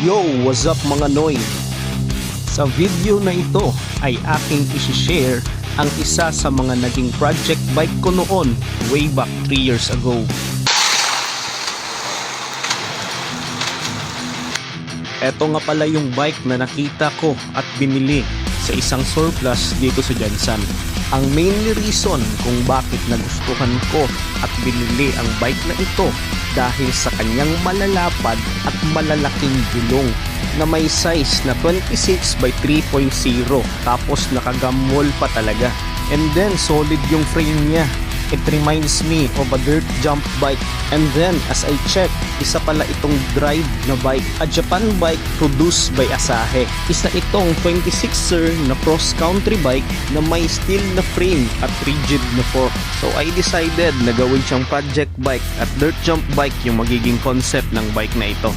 Yo, what's up mga Noy? Sa video na ito ay aking isi-share ang isa sa mga naging project bike ko noon way back 3 years ago. Eto nga pala yung bike na nakita ko at binili sa isang surplus dito sa Jansan. Ang mainly reason kung bakit nagustuhan ko at binili ang bike na ito dahil sa kanyang malalapad at malalaking gulong na may size na 26 by 3.0 tapos nakagamol pa talaga. And then solid yung frame niya. It reminds me of a dirt jump bike. And then as I check, isa pala itong drive na bike, a Japan bike produced by Asahi. Isa itong 26er na cross country bike na may steel na frame at rigid na fork. So I decided na gawin siyang project bike at dirt jump bike yung magiging concept ng bike na ito.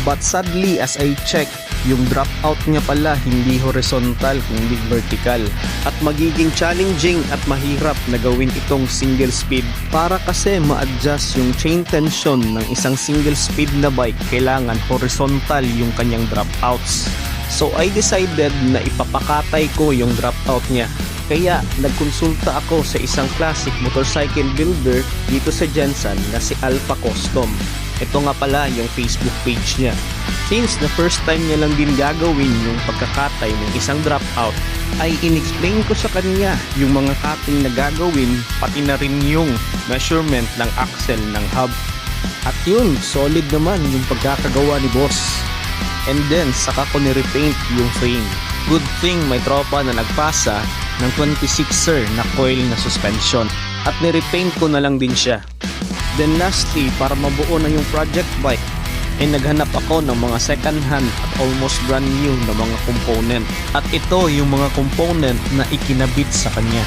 But sadly, as I check, yung dropout niya pala hindi horizontal kundi vertical at magiging challenging at mahirap na gawin itong single speed para kasi ma-adjust yung chain tension ng isang single speed na bike kailangan horizontal yung kanyang dropouts. So I decided na ipapakatay ko yung dropout niya. Kaya nagkonsulta ako sa isang classic motorcycle builder dito sa Jansan na si Alpha Custom. Ito nga pala yung Facebook page niya. Since the first time niya lang din gagawin yung pagkakatay ng isang dropout, ay inexplain ko sa kanya yung mga cutting na gagawin pati na rin yung measurement ng axle ng hub. At yun, solid naman yung pagkakagawa ni boss. And then saka ko ni-repaint yung frame. Good thing may tropa na nagpasa ng 26er na coil na suspension at ni-repaint ko na lang din siya. Then lastly, para mabuo na yung project bike, ay naghanap ako ng mga second hand at almost brand new na mga component. At ito yung mga component na ikinabit sa kanya.